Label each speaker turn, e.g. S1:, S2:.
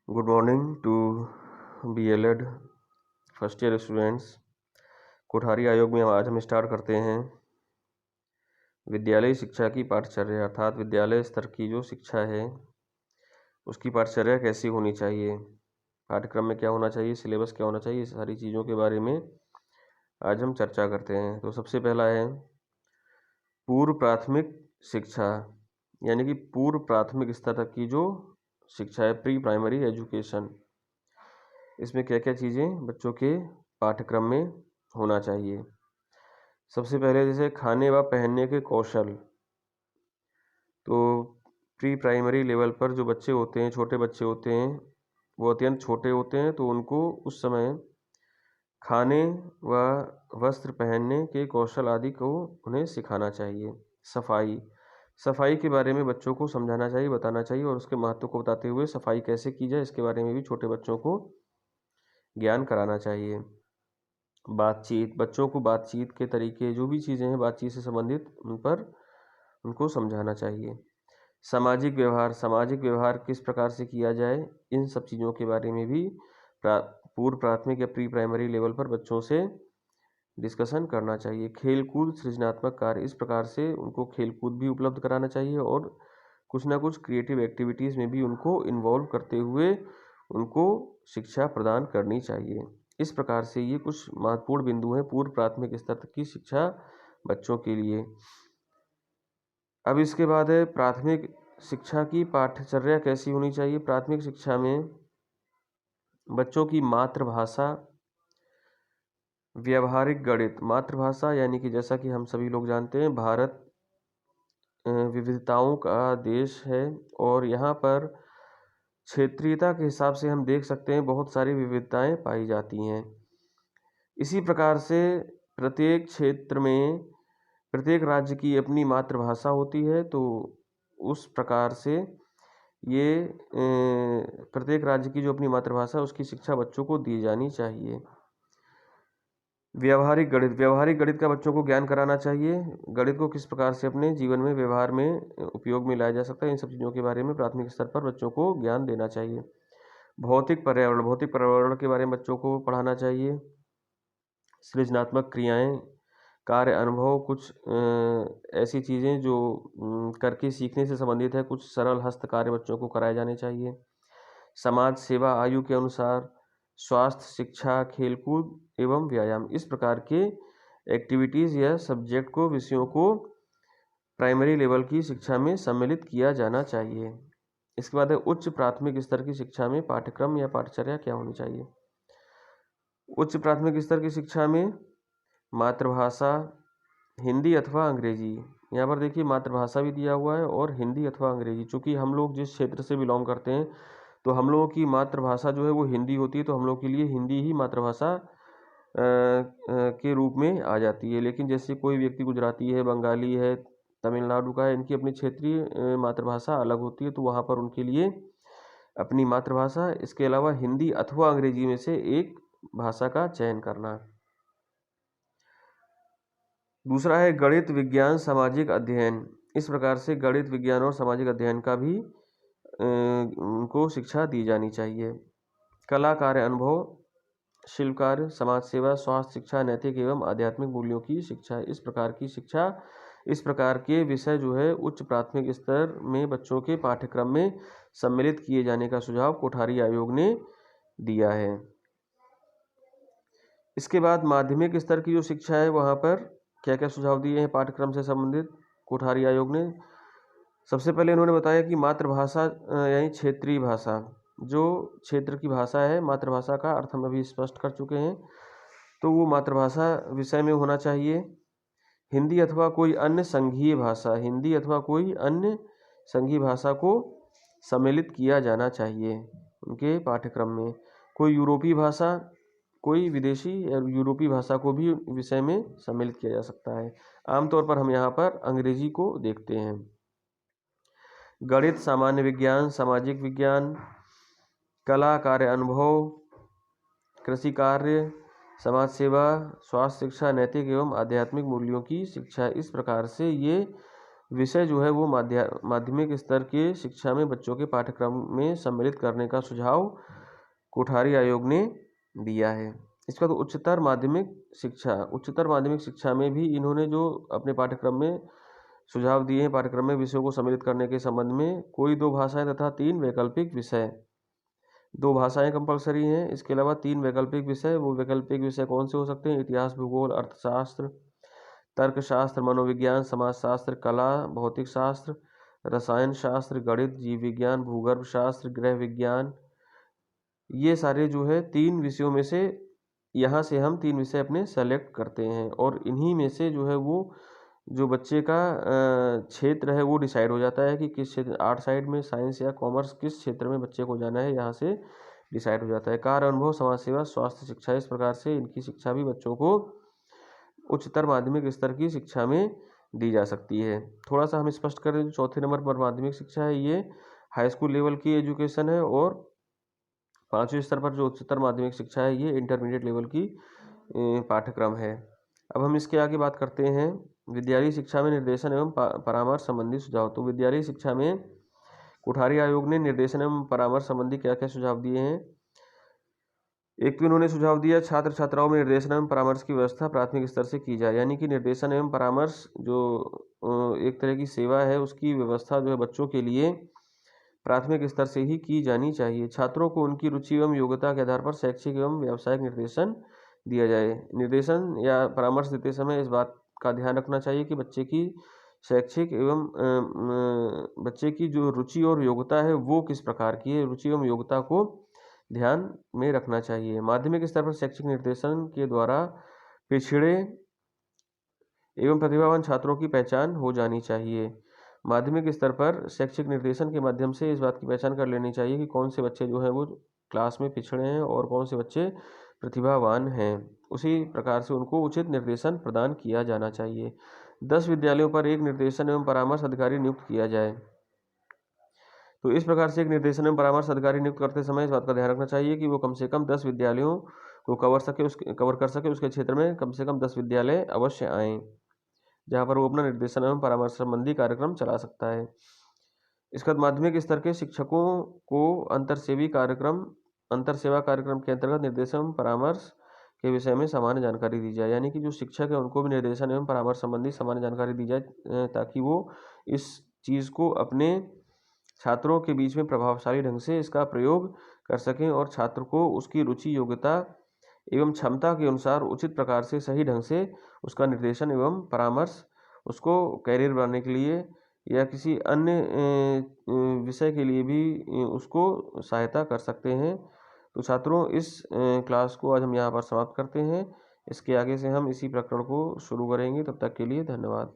S1: Good morning to BLED first year students. Kothari आयोग में आज हम स्टार्ट करते हैं विद्यालय शिक्षा की पाठचर्या, अर्थात विद्यालय स्तर की जो शिक्षा है उसकी पाठचर्या कैसी होनी चाहिए, पाठ्यक्रम में क्या होना चाहिए, सिलेबस क्या होना चाहिए, सारी चीज़ों के बारे में आज हम चर्चा करते हैं। तो सबसे पहला है पूर्व प्राथमिक शिक्षा, यानी कि पूर्व प्राथमिक स्तर तक की जो शिक्षा है, प्री प्राइमरी एजुकेशन। इसमें क्या क्या चीज़ें बच्चों के पाठ्यक्रम में होना चाहिए। सबसे पहले जैसे खाने व पहनने के कौशल। तो प्री प्राइमरी लेवल पर जो बच्चे होते हैं, छोटे बच्चे होते हैं, वो अत्यंत छोटे होते हैं, तो उनको उस समय खाने व वस्त्र पहनने के कौशल आदि को उन्हें सिखाना चाहिए। सफाई के बारे में बच्चों को समझाना चाहिए, बताना चाहिए, और उसके महत्व को बताते हुए सफाई कैसे की जाए इसके बारे में भी छोटे बच्चों को ज्ञान कराना चाहिए। बातचीत, बच्चों को बातचीत के तरीके, जो भी चीज़ें हैं बातचीत से संबंधित, उन पर उनको समझाना चाहिए। सामाजिक व्यवहार किस प्रकार से किया जाए, इन सब चीज़ों के बारे में भी पूर्व प्राथमिक या प्री प्राइमरी लेवल पर बच्चों से डिस्कशन करना चाहिए। खेलकूद, सृजनात्मक कार्य, इस प्रकार से उनको खेलकूद भी उपलब्ध कराना चाहिए और कुछ ना कुछ क्रिएटिव एक्टिविटीज़ में भी उनको इन्वॉल्व करते हुए उनको शिक्षा प्रदान करनी चाहिए। इस प्रकार से ये कुछ महत्वपूर्ण बिंदु हैं पूर्व प्राथमिक स्तर तक की शिक्षा बच्चों के लिए। अब इसके बाद है प्राथमिक शिक्षा की पाठ्यचर्या कैसी होनी चाहिए। प्राथमिक शिक्षा में बच्चों की मातृभाषा, व्यवहारिक गणित, मातृभाषा यानी कि जैसा कि हम सभी लोग जानते हैं भारत विविधताओं का देश है और यहाँ पर क्षेत्रीयता के हिसाब से हम देख सकते हैं बहुत सारी विविधताएं पाई जाती हैं। इसी प्रकार से प्रत्येक क्षेत्र में प्रत्येक राज्य की अपनी मातृभाषा होती है, तो उस प्रकार से ये प्रत्येक राज्य की जो अपनी मातृभाषा है उसकी शिक्षा बच्चों को दी जानी चाहिए। व्यवहारिक गणित का बच्चों को ज्ञान कराना चाहिए। गणित को किस प्रकार से अपने जीवन में व्यवहार में उपयोग में लाया जा सकता है, इन सब चीज़ों के बारे में प्राथमिक स्तर पर बच्चों को ज्ञान देना चाहिए। भौतिक पर्यावरण के बारे में बच्चों को पढ़ाना चाहिए। सृजनात्मक क्रियाएं, कार्य अनुभव, कुछ ऐसी चीज़ें जो करके सीखने से संबंधित है, कुछ सरल हस्त कार्य बच्चों को कराए जाने चाहिए। समाज सेवा आयु के अनुसार, स्वास्थ्य, शिक्षा, खेलकूद एवं व्यायाम, इस प्रकार के एक्टिविटीज़ या सब्जेक्ट को, विषयों को प्राइमरी लेवल की शिक्षा में सम्मिलित किया जाना चाहिए। इसके बाद है उच्च प्राथमिक स्तर की शिक्षा में पाठ्यक्रम या पाठचर्या क्या होनी चाहिए। उच्च प्राथमिक स्तर की शिक्षा में मातृभाषा हिंदी अथवा अंग्रेजी, यहाँ पर देखिए मातृभाषा भी दिया हुआ है और हिंदी अथवा अंग्रेजी। चूँकि हम लोग जिस क्षेत्र से बिलोंग करते हैं तो हम लोगों की मातृभाषा जो है वो हिंदी होती है, तो हम लोग के लिए हिंदी ही मातृभाषा के रूप में आ जाती है। लेकिन जैसे कोई व्यक्ति गुजराती है, बंगाली है, तमिलनाडु का है, इनकी अपनी क्षेत्रीय मातृभाषा अलग होती है, तो वहाँ पर उनके लिए अपनी मातृभाषा, इसके अलावा हिंदी अथवा अंग्रेजी में से एक भाषा का चयन करना। दूसरा है गणित, विज्ञान, सामाजिक अध्ययन, इस प्रकार से गणित, विज्ञान और सामाजिक अध्ययन का भी उनको शिक्षा दी जानी चाहिए। कला, कार्य अनुभव, शिल्प कार्य, समाज सेवा, स्वास्थ्य शिक्षा, नैतिक एवं आध्यात्मिक मूल्यों की शिक्षा, इस प्रकार की शिक्षा, इस प्रकार के विषय जो है उच्च प्राथमिक स्तर में बच्चों के पाठ्यक्रम में सम्मिलित किए जाने का सुझाव कोठारी आयोग ने दिया है। इसके बाद माध्यमिक स्तर की जो शिक्षा है वहाँ पर क्या क्या सुझाव दिए हैं पाठ्यक्रम से संबंधित कोठारी आयोग ने। सबसे पहले इन्होंने बताया कि मातृभाषा यानी क्षेत्रीय भाषा, जो क्षेत्र की भाषा है, मातृभाषा का अर्थ हम अभी स्पष्ट कर चुके हैं, तो वो मातृभाषा विषय में होना चाहिए। हिंदी अथवा कोई अन्य संघीय भाषा को सम्मिलित किया जाना चाहिए उनके पाठ्यक्रम में। कोई यूरोपीय भाषा, कोई विदेशी या यूरोपीय भाषा को भी विषय में सम्मिलित किया जा सकता है। आमतौर पर हम यहाँ पर अंग्रेजी को देखते हैं। गणित, सामान्य विज्ञान, सामाजिक विज्ञान, कला, कार्य अनुभव, कृषि कार्य, समाज सेवा, स्वास्थ्य शिक्षा, नैतिक एवं आध्यात्मिक मूल्यों की शिक्षा, इस प्रकार से ये विषय जो है वो माध्यमिक स्तर के शिक्षा में बच्चों के पाठ्यक्रम में सम्मिलित करने का सुझाव कोठारी आयोग ने दिया है। इसके बाद उच्चतर माध्यमिक शिक्षा में भी इन्होंने जो अपने पाठ्यक्रम में सुझाव दिए हैं, पाठ्यक्रम में विषयों को सम्मिलित करने के संबंध में कोई 2 भाषाएं तथा 3 वैकल्पिक विषय। 2 भाषाएं कंपलसरी हैं, इसके अलावा 3 वैकल्पिक विषय। वो वैकल्पिक विषय कौन से हो सकते हैं? इतिहास, भूगोल, अर्थशास्त्र, तर्कशास्त्र, मनोविज्ञान, समाजशास्त्र, कला, भौतिक शास्त्र, रसायन शास्त्र, गणित, जीव विज्ञान, भूगर्भ शास्त्र, गृह विज्ञान। ये सारे जो है 3 विषयों में से यहाँ से हम 3 विषय अपने सेलेक्ट करते हैं और इन्हीं में से जो है वो जो बच्चे का क्षेत्र है वो डिसाइड हो जाता है कि किस क्षेत्र, आर्ट साइड में, साइंस या कॉमर्स, किस क्षेत्र में बच्चे को जाना है, यहाँ से डिसाइड हो जाता है। कार्य अनुभव, समाज सेवा, स्वास्थ्य शिक्षा, इस प्रकार से इनकी शिक्षा भी बच्चों को उच्चतर माध्यमिक स्तर की शिक्षा में दी जा सकती है। थोड़ा सा हम स्पष्ट करें, जो चौथे नंबर पर माध्यमिक शिक्षा है ये हाई स्कूल लेवल की एजुकेशन है और 5वें स्तर पर जो उच्चतर माध्यमिक शिक्षा है ये इंटरमीडिएट लेवल की पाठ्यक्रम है। अब हम इसके आगे बात करते हैं विद्यालयी शिक्षा में निर्देशन एवं परामर्श संबंधी सुझाव। तो विद्यालयी शिक्षा में कोठारी आयोग ने निर्देशन एवं परामर्श संबंधी क्या क्या सुझाव दिए हैं? एक तो इन्होंने सुझाव दिया छात्र छात्राओं में निर्देशन एवं परामर्श की व्यवस्था प्राथमिक स्तर से की जाए, यानी कि निर्देशन एवं परामर्श जो एक तरह की सेवा है उसकी व्यवस्था जो है बच्चों के लिए प्राथमिक स्तर से ही की जानी चाहिए। छात्रों को उनकी रुचि एवं योग्यता के आधार पर शैक्षिक एवं व्यावसायिक निर्देशन दिया जाए। निर्देशन या परामर्श देते समय इस बात का ध्यान रखना चाहिए कि बच्चे की शैक्षिक एवं बच्चे की जो रुचि और योग्यता है वो किस प्रकार की है, रुचि एवं योग्यता को ध्यान में रखना चाहिए। माध्यमिक स्तर पर शैक्षिक निर्देशन के द्वारा पिछड़े एवं प्रतिभावान छात्रों की पहचान हो जानी चाहिए। माध्यमिक स्तर पर शैक्षिक निर्देशन के माध्यम से इस बात की पहचान कर लेनी चाहिए कि कौन से बच्चे जो हैं वो क्लास में पिछड़े हैं और कौन से बच्चे प्रतिभावान हैं। उसी प्रकार से उनको उचित निर्देशन प्रदान किया जाना चाहिए। 10 विद्यालयों पर एक निर्देशन एवं परामर्श अधिकारी नियुक्त किया जाए। तो इस प्रकार से एक निर्देशन एवं परामर्श अधिकारी नियुक्त करते समय इस बात का ध्यान रखना चाहिए कि वो कम से कम 10 विद्यालयों को कवर कर सके, उसके क्षेत्र में कम से कम 10 विद्यालय अवश्य आएँ, जहाँ पर वो अपना निर्देशन एवं परामर्श संबंधी कार्यक्रम चला सकता है। इसके बाद माध्यमिक स्तर के शिक्षकों को अंतर सेवा कार्यक्रम के अंतर्गत निर्देशन एवं परामर्श के विषय में सामान्य जानकारी दी जाए, यानी कि जो शिक्षक है उनको भी निर्देशन एवं परामर्श संबंधी सामान्य जानकारी दी जाए ताकि वो इस चीज़ को अपने छात्रों के बीच में प्रभावशाली ढंग से इसका प्रयोग कर सकें और छात्र को उसकी रुचि, योग्यता एवं क्षमता के अनुसार उचित प्रकार से सही ढंग से उसका निर्देशन एवं परामर्श उसको कैरियर बनाने के लिए या किसी अन्य विषय के लिए भी उसको सहायता कर सकते हैं। तो छात्रों, इस क्लास को आज हम यहाँ पर समाप्त करते हैं। इसके आगे से हम इसी प्रकरण को शुरू करेंगे। तब तक के लिए धन्यवाद।